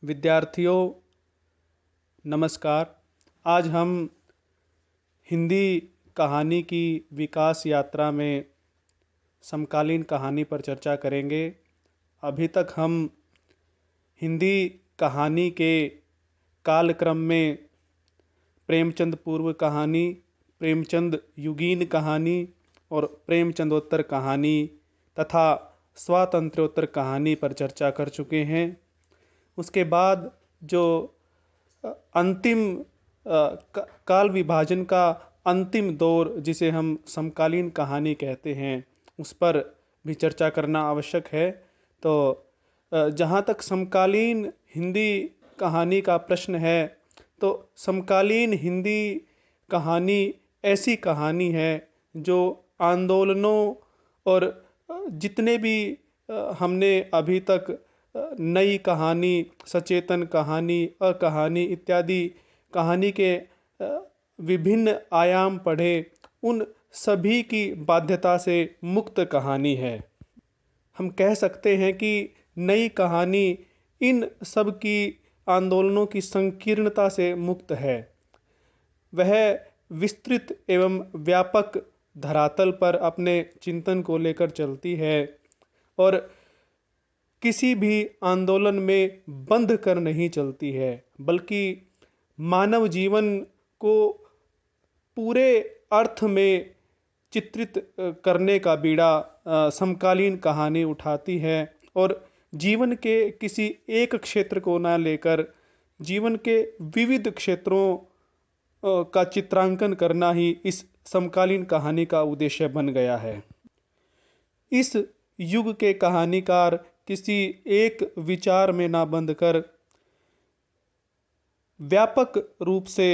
विद्यार्थियों नमस्कार। आज हम हिंदी कहानी की विकास यात्रा में समकालीन कहानी पर चर्चा करेंगे। अभी तक हम हिंदी कहानी के कालक्रम में प्रेमचंद पूर्व कहानी, प्रेमचंद युगीन कहानी और प्रेमचंदोत्तर कहानी तथा स्वातंत्र्योत्तर कहानी पर चर्चा कर चुके हैं। उसके बाद जो अंतिम काल विभाजन का अंतिम दौर जिसे हम समकालीन कहानी कहते हैं उस पर भी चर्चा करना आवश्यक है। तो जहाँ तक समकालीन हिंदी कहानी का प्रश्न है तो समकालीन हिंदी कहानी ऐसी कहानी है जो आंदोलनों और जितने भी हमने अभी तक नई कहानी, सचेतन कहानी, अकहानी इत्यादि कहानी के विभिन्न आयाम पढ़े, उन सभी की बाध्यता से मुक्त कहानी है। हम कह सकते हैं कि नई कहानी इन सब की आंदोलनों की संकीर्णता से मुक्त है। वह विस्तृत एवं व्यापक धरातल पर अपने चिंतन को लेकर चलती है और किसी भी आंदोलन में बंध कर नहीं चलती है, बल्कि मानव जीवन को पूरे अर्थ में चित्रित करने का बीड़ा समकालीन कहानी उठाती है और जीवन के किसी एक क्षेत्र को न लेकर जीवन के विविध क्षेत्रों का चित्रांकन करना ही इस समकालीन कहानी का उद्देश्य बन गया है। इस युग के कहानीकार किसी एक विचार में ना बंध कर व्यापक रूप से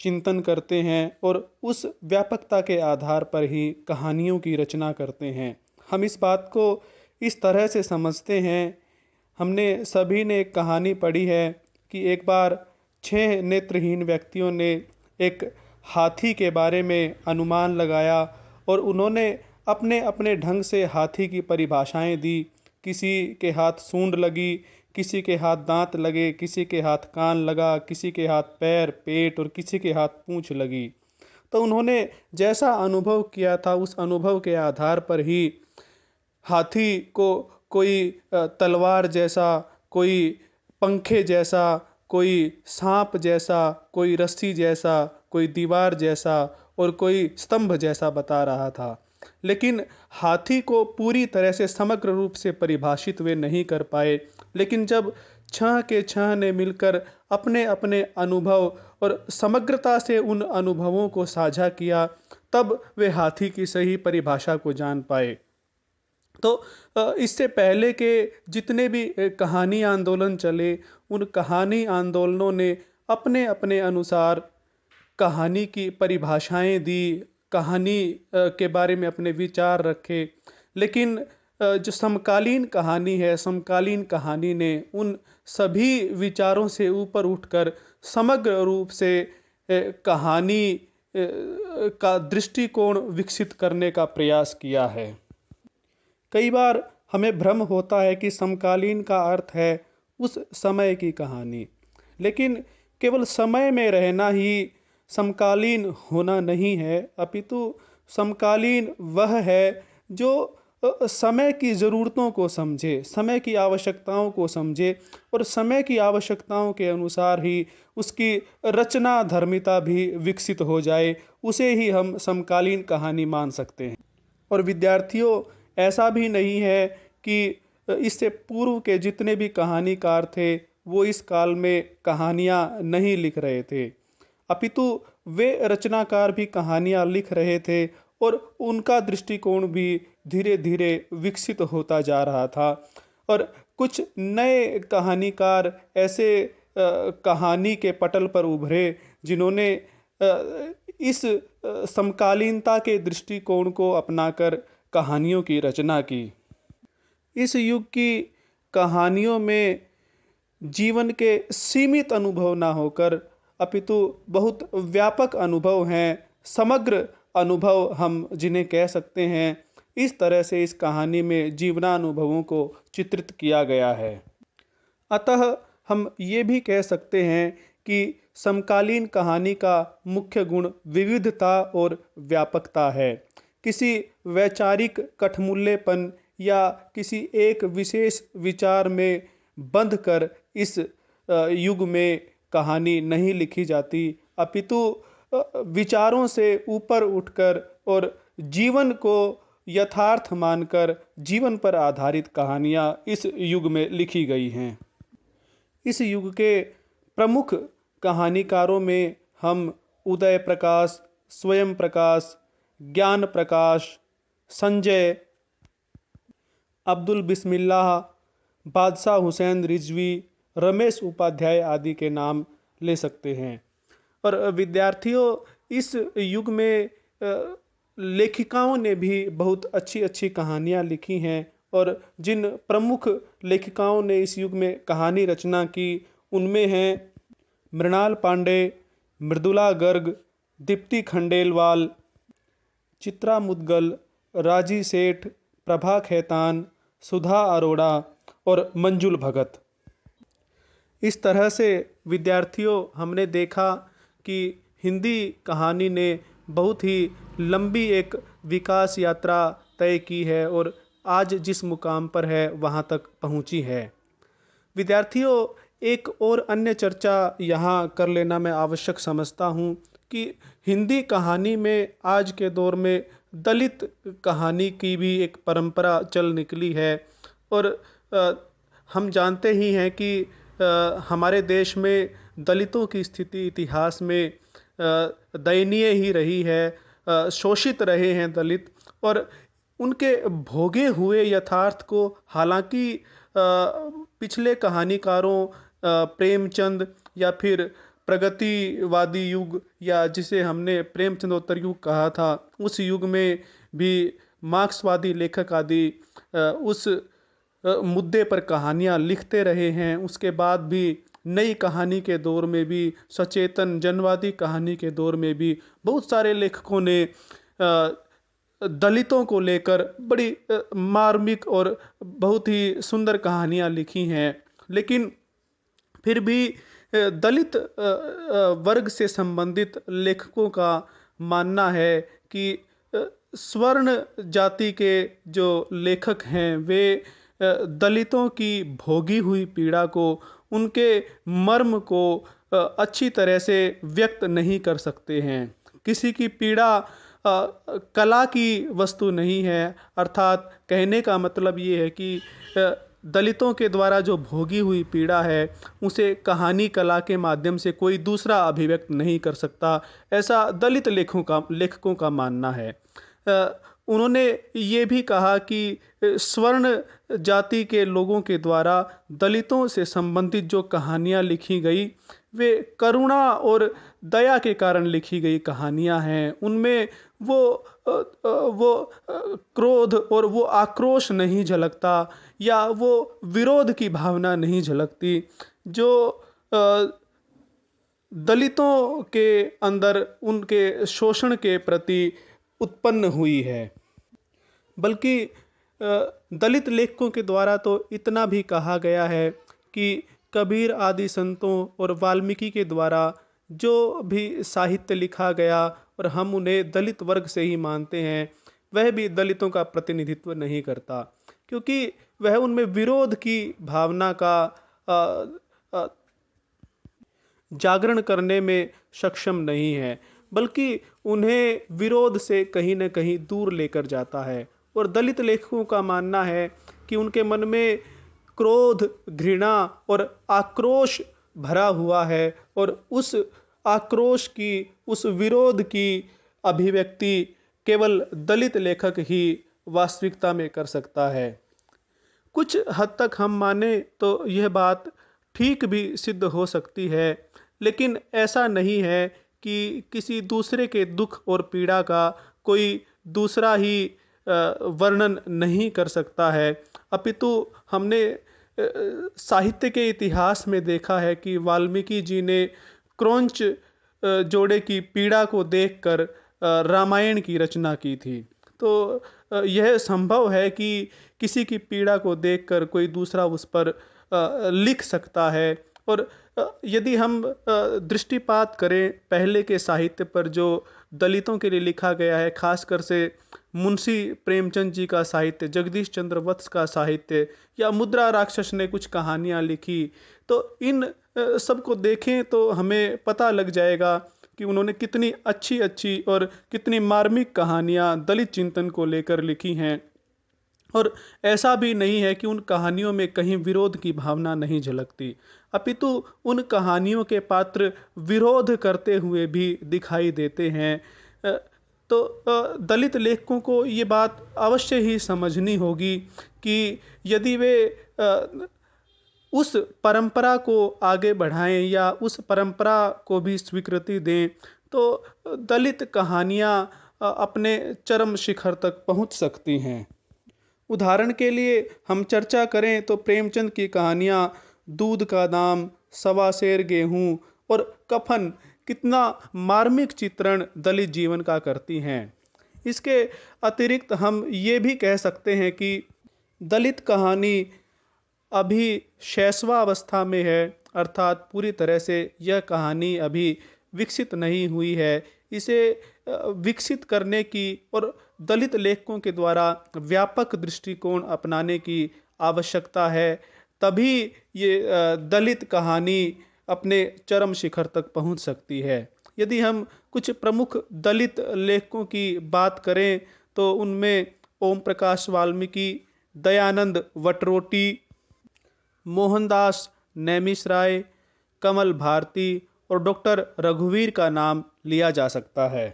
चिंतन करते हैं और उस व्यापकता के आधार पर ही कहानियों की रचना करते हैं। हम इस बात को इस तरह से समझते हैं, हमने सभी ने एक कहानी पढ़ी है कि एक बार 6 नेत्रहीन व्यक्तियों ने एक हाथी के बारे में अनुमान लगाया और उन्होंने अपने अपने ढंग से हाथी की परिभाषाएं दी। किसी के हाथ सूंड लगी, किसी के हाथ दांत लगे, किसी के हाथ कान लगा, किसी के हाथ पैर, पेट और किसी के हाथ पूंछ लगी। तो उन्होंने जैसा अनुभव किया था उस अनुभव के आधार पर ही हाथी को कोई तलवार जैसा, कोई पंखे जैसा, कोई सांप जैसा, कोई रस्सी जैसा, कोई दीवार जैसा और कोई स्तंभ जैसा बता रहा था। लेकिन हाथी को पूरी तरह से समग्र रूप से परिभाषित वे नहीं कर पाए। लेकिन जब 6 के 6 ने मिलकर अपने अपने अनुभव और समग्रता से उन अनुभवों को साझा किया, तब वे हाथी की सही परिभाषा को जान पाए। तो इससे पहले के जितने भी कहानी आंदोलन चले, उन कहानी आंदोलनों ने अपने अपने अनुसार कहानी की परिभाषाएं दी, कहानी के बारे में अपने विचार रखे। लेकिन जो समकालीन कहानी है, समकालीन कहानी ने उन सभी विचारों से ऊपर उठकर समग्र रूप से कहानी का दृष्टिकोण विकसित करने का प्रयास किया है। कई बार हमें भ्रम होता है कि समकालीन का अर्थ है उस समय की कहानी, लेकिन केवल समय में रहना ही समकालीन होना नहीं है, अपितु समकालीन वह है जो समय की ज़रूरतों को समझे, समय की आवश्यकताओं को समझे और समय की आवश्यकताओं के अनुसार ही उसकी रचना धर्मिता भी विकसित हो जाए, उसे ही हम समकालीन कहानी मान सकते हैं। और विद्यार्थियों, ऐसा भी नहीं है कि इससे पूर्व के जितने भी कहानीकार थे वो इस काल में कहानियाँ नहीं लिख रहे थे, अपितु वे रचनाकार भी कहानियाँ लिख रहे थे और उनका दृष्टिकोण भी धीरे धीरे विकसित होता जा रहा था। और कुछ नए कहानीकार ऐसे कहानी के पटल पर उभरे जिन्होंने इस समकालीनता के दृष्टिकोण को अपनाकर कहानियों की रचना की। इस युग की कहानियों में जीवन के सीमित अनुभव ना होकर अपितु बहुत व्यापक अनुभव हैं, समग्र अनुभव हम जिन्हें कह सकते हैं। इस तरह से इस कहानी में जीवनानुभवों को चित्रित किया गया है। अतः हम ये भी कह सकते हैं कि समकालीन कहानी का मुख्य गुण विविधता और व्यापकता है। किसी वैचारिक कठमूल्यपन या किसी एक विशेष विचार में बंध कर इस युग में कहानी नहीं लिखी जाती, अपितु विचारों से ऊपर उठकर और जीवन को यथार्थ मानकर जीवन पर आधारित कहानियाँ इस युग में लिखी गई हैं। इस युग के प्रमुख कहानीकारों में हम उदय प्रकाश, स्वयं प्रकाश, ज्ञान प्रकाश, संजय, अब्दुल बिस्मिल्लाह, बादशाह हुसैन रिजवी, रमेश उपाध्याय आदि के नाम ले सकते हैं। और विद्यार्थियों, इस युग में लेखिकाओं ने भी बहुत अच्छी अच्छी कहानियाँ लिखी हैं और जिन प्रमुख लेखिकाओं ने इस युग में कहानी रचना की उनमें हैं मृणाल पांडे, मृदुला गर्ग, दीप्ति खंडेलवाल, चित्रा मुदगल, राजी सेठ, प्रभा खेतान, सुधा अरोड़ा और मंजुल भगत। इस तरह से विद्यार्थियों, हमने देखा कि हिंदी कहानी ने बहुत ही लंबी एक विकास यात्रा तय की है और आज जिस मुकाम पर है वहाँ तक पहुँची है। विद्यार्थियों, एक और अन्य चर्चा यहाँ कर लेना मैं आवश्यक समझता हूँ कि हिंदी कहानी में आज के दौर में दलित कहानी की भी एक परंपरा चल निकली है। और हम जानते ही हैं कि हमारे देश में दलितों की स्थिति इतिहास में दयनीय ही रही है। शोषित रहे हैं दलित और उनके भोगे हुए यथार्थ को हालांकि पिछले कहानीकारों प्रेमचंद या फिर प्रगतिवादी युग या जिसे हमने प्रेमचंदोत्तर युग कहा था, उस युग में भी मार्क्सवादी लेखक आदि उस मुद्दे पर कहानियाँ लिखते रहे हैं। उसके बाद भी नई कहानी के दौर में भी, सचेतन जनवादी कहानी के दौर में भी बहुत सारे लेखकों ने दलितों को लेकर बड़ी मार्मिक और बहुत ही सुंदर कहानियाँ लिखी हैं। लेकिन फिर भी दलित वर्ग से संबंधित लेखकों का मानना है कि स्वर्ण जाति के जो लेखक हैं वे दलितों की भोगी हुई पीड़ा को, उनके मर्म को अच्छी तरह से व्यक्त नहीं कर सकते हैं। किसी की पीड़ा कला की वस्तु नहीं है, अर्थात कहने का मतलब ये है कि दलितों के द्वारा जो भोगी हुई पीड़ा है उसे कहानी कला के माध्यम से कोई दूसरा अभिव्यक्त नहीं कर सकता, ऐसा दलित लेखकों का मानना है। उन्होंने ये भी कहा कि स्वर्ण जाति के लोगों के द्वारा दलितों से संबंधित जो कहानियाँ लिखी गई वे करुणा और दया के कारण लिखी गई कहानियाँ हैं। उनमें वो क्रोध और वो आक्रोश नहीं झलकता या वो विरोध की भावना नहीं झलकती जो दलितों के अंदर उनके शोषण के प्रति उत्पन्न हुई है। बल्कि दलित लेखकों के द्वारा तो इतना भी कहा गया है कि कबीर आदि संतों और वाल्मीकि के द्वारा जो भी साहित्य लिखा गया और हम उन्हें दलित वर्ग से ही मानते हैं, वह भी दलितों का प्रतिनिधित्व नहीं करता, क्योंकि वह उनमें विरोध की भावना का जागरण करने में सक्षम नहीं है, बल्कि उन्हें विरोध से कहीं न कहीं दूर लेकर जाता है। और दलित लेखकों का मानना है कि उनके मन में क्रोध, घृणा और आक्रोश भरा हुआ है और उस आक्रोश की, उस विरोध की अभिव्यक्ति केवल दलित लेखक ही वास्तविकता में कर सकता है। कुछ हद तक हम माने तो यह बात ठीक भी सिद्ध हो सकती है, लेकिन ऐसा नहीं है कि किसी दूसरे के दुख और पीड़ा का कोई दूसरा ही वर्णन नहीं कर सकता है। अपितु हमने साहित्य के इतिहास में देखा है कि वाल्मीकि जी ने क्रौंच जोड़े की पीड़ा को देखकर रामायण की रचना की थी। तो यह संभव है कि किसी की पीड़ा को देखकर कोई दूसरा उस पर लिख सकता है और यदि हम दृष्टिपात करें पहले के साहित्य पर जो दलितों के लिए लिखा गया है, खासकर से मुंशी प्रेमचंद जी का साहित्य, जगदीश चंद्र वत्स का साहित्य, या मुद्रा राक्षस ने कुछ कहानियाँ लिखी, तो इन सबको देखें तो हमें पता लग जाएगा कि उन्होंने कितनी अच्छी अच्छी और कितनी मार्मिक कहानियाँ दलित चिंतन को लेकर लिखी हैं। और ऐसा भी नहीं है कि उन कहानियों में कहीं विरोध की भावना नहीं झलकती, अपितु उन कहानियों के पात्र विरोध करते हुए भी दिखाई देते हैं। अ, तो दलित लेखकों को ये बात अवश्य ही समझनी होगी कि यदि वे उस परंपरा को आगे बढ़ाएं या उस परंपरा को भी स्वीकृति दें, तो दलित कहानियाँ अपने चरम शिखर तक पहुंच सकती हैं। उदाहरण के लिए हम चर्चा करें तो प्रेमचंद की कहानियाँ दूध का दाम, सवा सेर गेहूँ और कफन कितना मार्मिक चित्रण दलित जीवन का करती हैं। इसके अतिरिक्त हम ये भी कह सकते हैं कि दलित कहानी अभी शैशवावस्था में है, अर्थात पूरी तरह से यह कहानी अभी विकसित नहीं हुई है। इसे विकसित करने की और दलित लेखकों के द्वारा व्यापक दृष्टिकोण अपनाने की आवश्यकता है, तभी ये दलित कहानी अपने चरम शिखर तक पहुंच सकती है। यदि हम कुछ प्रमुख दलित लेखकों की बात करें तो उनमें ओम प्रकाश वाल्मीकि, दयानंद वटरोटी, मोहनदास नैमिषराय, कमल भारती और डॉक्टर रघुवीर का नाम लिया जा सकता है।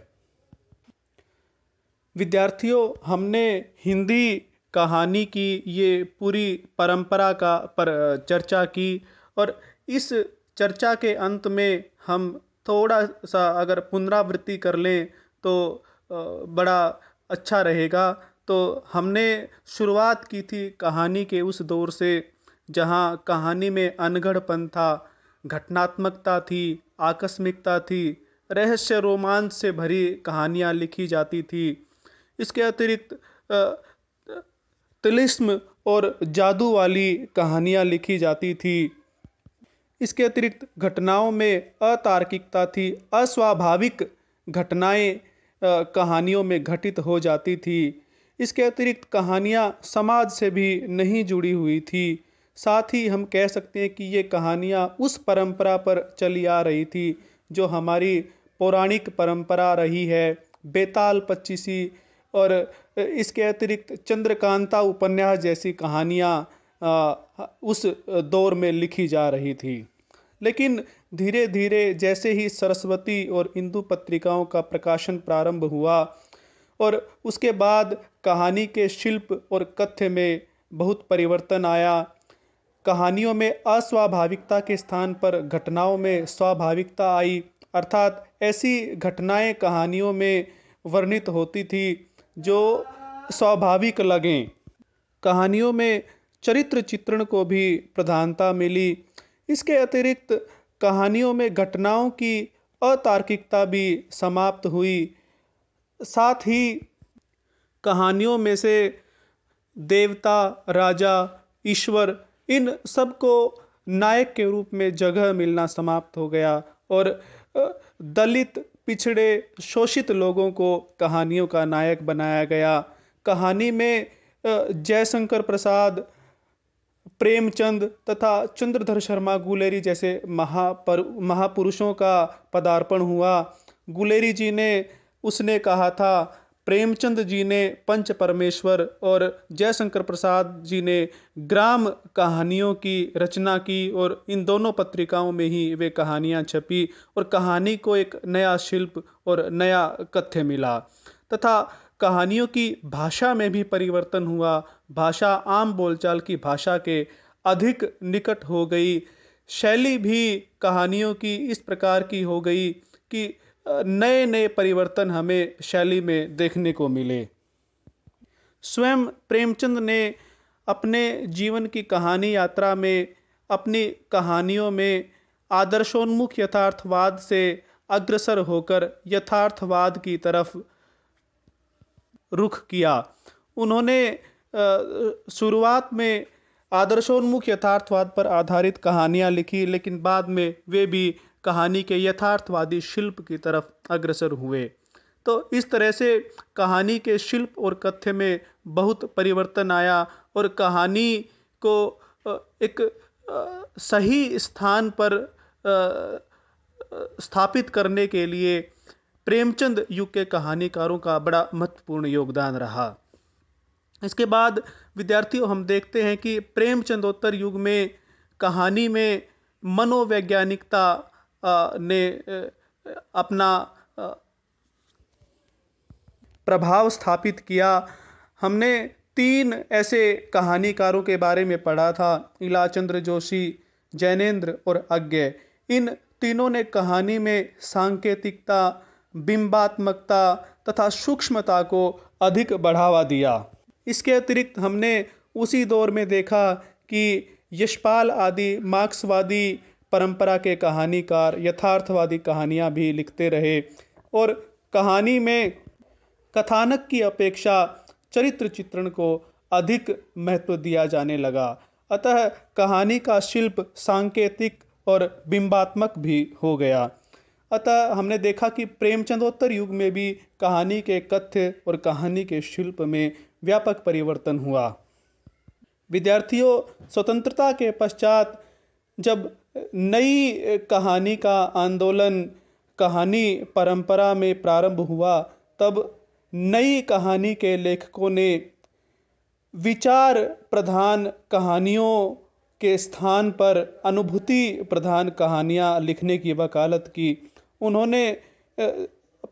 विद्यार्थियों, हमने हिंदी कहानी की ये पूरी परंपरा का पर चर्चा की, और इस चर्चा के अंत में हम थोड़ा सा अगर पुनरावृत्ति कर लें तो बड़ा अच्छा रहेगा। तो हमने शुरुआत की थी कहानी के उस दौर से जहाँ कहानी में अनगढ़पन था, घटनात्मकता थी, आकस्मिकता थी, रहस्य रोमांच से भरी कहानियाँ लिखी जाती थी। इसके अतिरिक्त तिलिस्म और जादू वाली कहानियाँ लिखी जाती थी। इसके अतिरिक्त घटनाओं में अतार्किकता थी, अस्वाभाविक घटनाएं कहानियों में घटित हो जाती थी। इसके अतिरिक्त कहानियाँ समाज से भी नहीं जुड़ी हुई थी। साथ ही हम कह सकते हैं कि ये कहानियाँ उस परंपरा पर चली आ रही थी जो हमारी पौराणिक परंपरा रही है, बेताल पच्चीसी, और इसके अतिरिक्त चंद्रकांता उपन्यास जैसी कहानियाँ उस दौर में लिखी जा रही थी। लेकिन धीरे धीरे जैसे ही सरस्वती और इंदु पत्रिकाओं का प्रकाशन प्रारंभ हुआ और उसके बाद कहानी के शिल्प और कथ्य में बहुत परिवर्तन आया। कहानियों में अस्वाभाविकता के स्थान पर घटनाओं में स्वाभाविकता आई, अर्थात ऐसी घटनाएं कहानियों में वर्णित होती थी जो स्वाभाविक लगें। कहानियों में चरित्र चित्रण को भी प्रधानता मिली। इसके अतिरिक्त कहानियों में घटनाओं की अतार्किकता भी समाप्त हुई। साथ ही कहानियों में से देवता, राजा, ईश्वर, इन सबको नायक के रूप में जगह मिलना समाप्त हो गया और दलित, पिछड़े, शोषित लोगों को कहानियों का नायक बनाया गया। कहानी में जयशंकर प्रसाद, प्रेमचंद तथा चंद्रधर शर्मा गुलेरी जैसे महापुरुषों का पदार्पण हुआ। गुलेरी जी ने उसने कहा था, प्रेमचंद जी ने पंच परमेश्वर और जयशंकर प्रसाद जी ने ग्राम कहानियों की रचना की, और इन दोनों पत्रिकाओं में ही वे कहानियाँ छपी और कहानी को एक नया शिल्प और नया कथ्य मिला। तथा कहानियों की भाषा में भी परिवर्तन हुआ। भाषा आम बोलचाल की भाषा के अधिक निकट हो गई। शैली भी कहानियों की इस प्रकार की हो गई कि नए नए परिवर्तन हमें शैली में देखने को मिले। स्वयं प्रेमचंद ने अपने जीवन की कहानी यात्रा में अपनी कहानियों में आदर्शोन्मुख यथार्थवाद से अग्रसर होकर यथार्थवाद की तरफ रुख किया। उन्होंने शुरुआत में आदर्शोन्मुख यथार्थवाद पर आधारित कहानियाँ लिखी, लेकिन बाद में वे भी कहानी के यथार्थवादी शिल्प की तरफ अग्रसर हुए। तो इस तरह से कहानी के शिल्प और कथ्य में बहुत परिवर्तन आया और कहानी को एक सही स्थान पर स्थापित करने के लिए प्रेमचंद युग के कहानीकारों का बड़ा महत्वपूर्ण योगदान रहा। इसके बाद विद्यार्थियों हम देखते हैं कि प्रेमचंदोत्तर युग में कहानी में मनोवैज्ञानिकता ने अपना प्रभाव स्थापित किया। हमने 3 ऐसे कहानीकारों के बारे में पढ़ा था, इलाचंद्र जोशी, जैनेन्द्र और अज्ञय। इन तीनों ने कहानी में सांकेतिकता, बिंबात्मकता तथा सूक्ष्मता को अधिक बढ़ावा दिया। इसके अतिरिक्त हमने उसी दौर में देखा कि यशपाल आदि मार्क्सवादी परंपरा के कहानीकार यथार्थवादी कहानियाँ भी लिखते रहे और कहानी में कथानक की अपेक्षा चरित्र चित्रण को अधिक महत्व दिया जाने लगा। अतः कहानी का शिल्प सांकेतिक और बिंबात्मक भी हो गया। अतः हमने देखा कि प्रेमचंदोत्तर युग में भी कहानी के कथ्य और कहानी के शिल्प में व्यापक परिवर्तन हुआ। विद्यार्थियों, स्वतंत्रता के पश्चात जब नई कहानी का आंदोलन कहानी परंपरा में प्रारंभ हुआ, तब नई कहानी के लेखकों ने विचार प्रधान कहानियों के स्थान पर अनुभूति प्रधान कहानियाँ लिखने की वकालत की। उन्होंने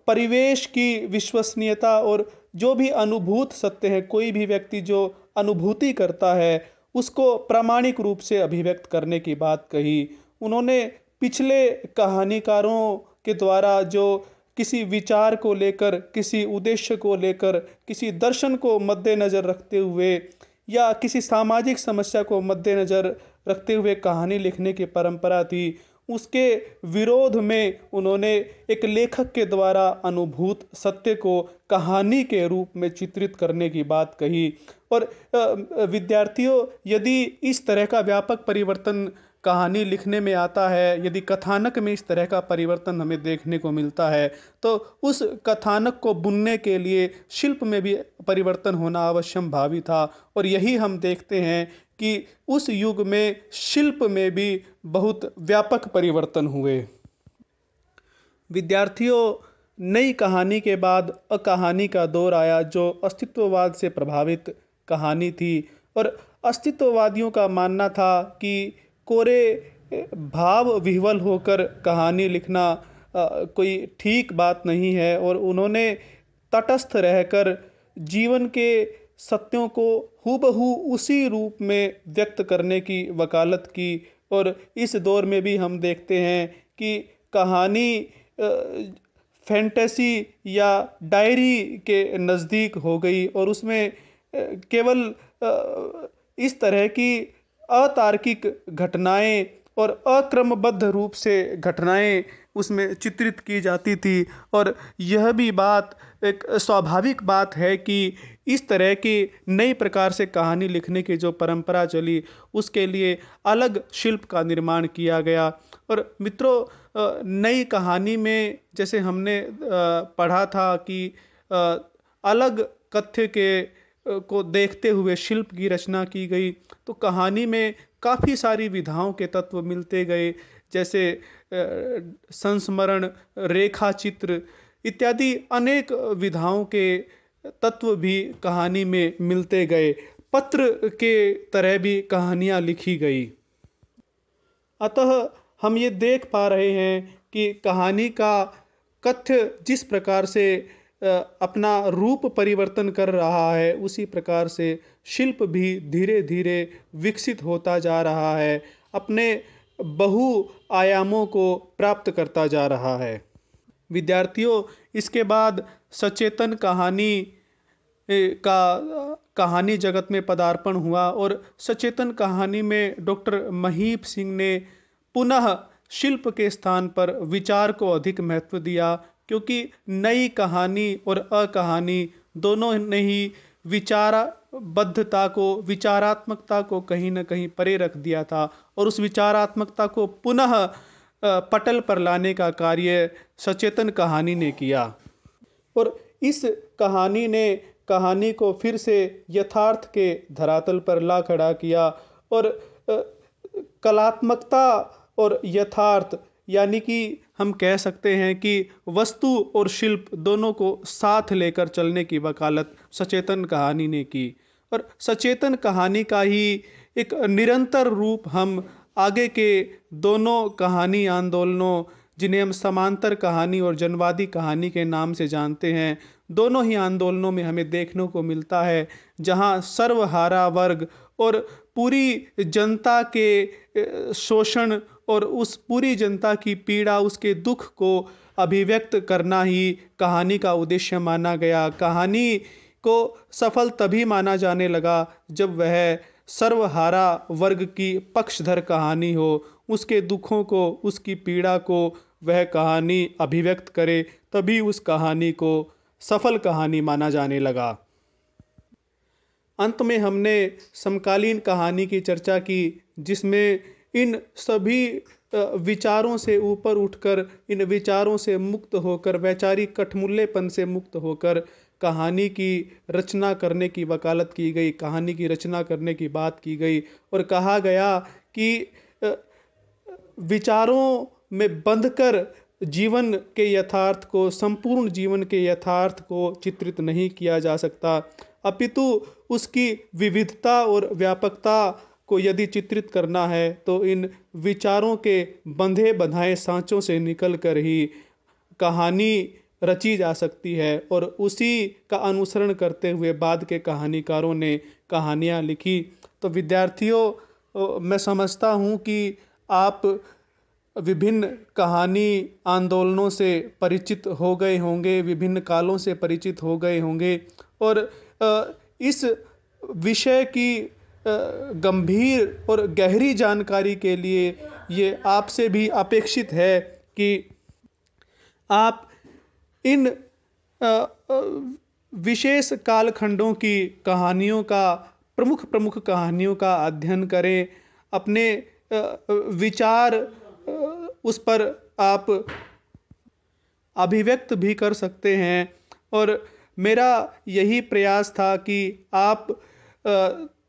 परिवेश की विश्वसनीयता और जो भी अनुभूत सत्य है, कोई भी व्यक्ति जो अनुभूति करता है उसको प्रामाणिक रूप से अभिव्यक्त करने की बात कही। उन्होंने पिछले कहानीकारों के द्वारा जो किसी विचार को लेकर, किसी उद्देश्य को लेकर, किसी दर्शन को मद्देनज़र रखते हुए या किसी सामाजिक समस्या को मद्देनज़र रखते हुए कहानी लिखने की परंपरा थी, उसके विरोध में उन्होंने एक लेखक के द्वारा अनुभूत सत्य को कहानी के रूप में चित्रित करने की बात कही। और विद्यार्थियों, यदि इस तरह का व्यापक परिवर्तन कहानी लिखने में आता है, यदि कथानक में इस तरह का परिवर्तन हमें देखने को मिलता है, तो उस कथानक को बुनने के लिए शिल्प में भी परिवर्तन होना आवश्यक था। और यही हम देखते हैं कि उस युग में शिल्प में भी बहुत व्यापक परिवर्तन हुए। विद्यार्थियों, नई कहानी के बाद अकहानी का दौर आया, जो अस्तित्ववाद से प्रभावित कहानी थी। और अस्तित्ववादियों का मानना था कि कोरे भाव विह्वल होकर कहानी लिखना कोई ठीक बात नहीं है, और उन्होंने तटस्थ रहकर जीवन के सत्यों को हूबहू उसी रूप में व्यक्त करने की वकालत की। और इस दौर में भी हम देखते हैं कि कहानी फैंटेसी या डायरी के नज़दीक हो गई और उसमें केवल इस तरह की अतार्किक घटनाएं और अक्रमबद्ध रूप से घटनाएं उसमें चित्रित की जाती थी। और यह भी बात एक स्वाभाविक बात है कि इस तरह की नई प्रकार से कहानी लिखने की जो परंपरा चली, उसके लिए अलग शिल्प का निर्माण किया गया। और मित्रों, नई कहानी में जैसे हमने पढ़ा था कि अलग कथ्य के को देखते हुए शिल्प की रचना की गई, तो कहानी में काफ़ी सारी विधाओं के तत्व मिलते गए, जैसे संस्मरण, रेखा चित्र इत्यादि अनेक विधाओं के तत्व भी कहानी में मिलते गए। पत्र के तरह भी कहानियाँ लिखी गई। अतः हम ये देख पा रहे हैं कि कहानी का कथ्य जिस प्रकार से अपना रूप परिवर्तन कर रहा है, उसी प्रकार से शिल्प भी धीरे धीरे विकसित होता जा रहा है, अपने बहु आयामों को प्राप्त करता जा रहा है। विद्यार्थियों, इसके बाद सचेतन कहानी जगत में पदार्पण हुआ और सचेतन कहानी में डॉक्टर महीप सिंह ने पुनः शिल्प के स्थान पर विचार को अधिक महत्व दिया, क्योंकि नई कहानी और अकहानी दोनों ने ही विचारबद्धता को, विचारात्मकता को कहीं न कहीं परे रख दिया था और उस विचारात्मकता को पुनः पटल पर लाने का कार्य सचेतन कहानी ने किया। और इस कहानी ने कहानी को फिर से यथार्थ के धरातल पर ला खड़ा किया और कलात्मकता और यथार्थ, यानी कि हम कह सकते हैं कि वस्तु और शिल्प दोनों को साथ लेकर चलने की वकालत सचेतन कहानी ने की। और सचेतन कहानी का ही एक निरंतर रूप हम आगे के दोनों कहानी आंदोलनों, जिन्हें हम समांतर कहानी और जनवादी कहानी के नाम से जानते हैं, दोनों ही आंदोलनों में हमें देखने को मिलता है, जहां सर्वहारा वर्ग और पूरी जनता के शोषण और उस पूरी जनता की पीड़ा, उसके दुख को अभिव्यक्त करना ही कहानी का उद्देश्य माना गया। कहानी को सफल तभी माना जाने लगा जब वह सर्वहारा वर्ग की पक्षधर कहानी हो, उसके दुखों को, उसकी पीड़ा को वह कहानी अभिव्यक्त करे, तभी उस कहानी को सफल कहानी माना जाने लगा। अंत में हमने समकालीन कहानी की चर्चा की, जिसमें इन सभी विचारों से ऊपर उठकर, इन विचारों से मुक्त होकर, वैचारिक कठमुल्लेपन से मुक्त होकर कहानी की रचना करने की वकालत की गई, कहानी की रचना करने की बात की गई और कहा गया कि विचारों में बंधकर जीवन के यथार्थ को, संपूर्ण जीवन के यथार्थ को चित्रित नहीं किया जा सकता, अपितु उसकी विविधता और व्यापकता को यदि चित्रित करना है तो इन विचारों के बंधे बंधाए सांचों से निकलकर ही कहानी रची जा सकती है। और उसी का अनुसरण करते हुए बाद के कहानीकारों ने कहानियाँ लिखी। तो विद्यार्थियों, मैं समझता हूँ कि आप विभिन्न कहानी आंदोलनों से परिचित हो गए होंगे, विभिन्न कालों से परिचित हो गए होंगे और इस विषय की गंभीर और गहरी जानकारी के लिए ये आपसे भी अपेक्षित है कि आप इन विशेष कालखंडों की कहानियों का, प्रमुख कहानियों का अध्ययन करें, अपने विचार उस पर आप अभिव्यक्त भी कर सकते हैं। और मेरा यही प्रयास था कि आप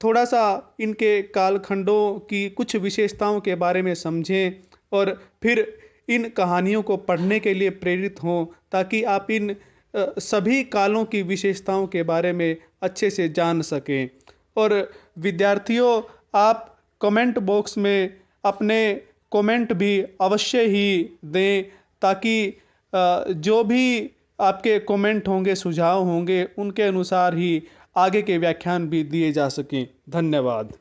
थोड़ा सा इनके कालखंडों की कुछ विशेषताओं के बारे में समझें और फिर इन कहानियों को पढ़ने के लिए प्रेरित हों, ताकि आप इन सभी कालों की विशेषताओं के बारे में अच्छे से जान सकें। और विद्यार्थियों, आप कमेंट बॉक्स में अपने कमेंट भी अवश्य ही दें, ताकि जो भी आपके कमेंट होंगे, सुझाव होंगे, उनके अनुसार ही आगे के व्याख्यान भी दिए जा सकें। धन्यवाद।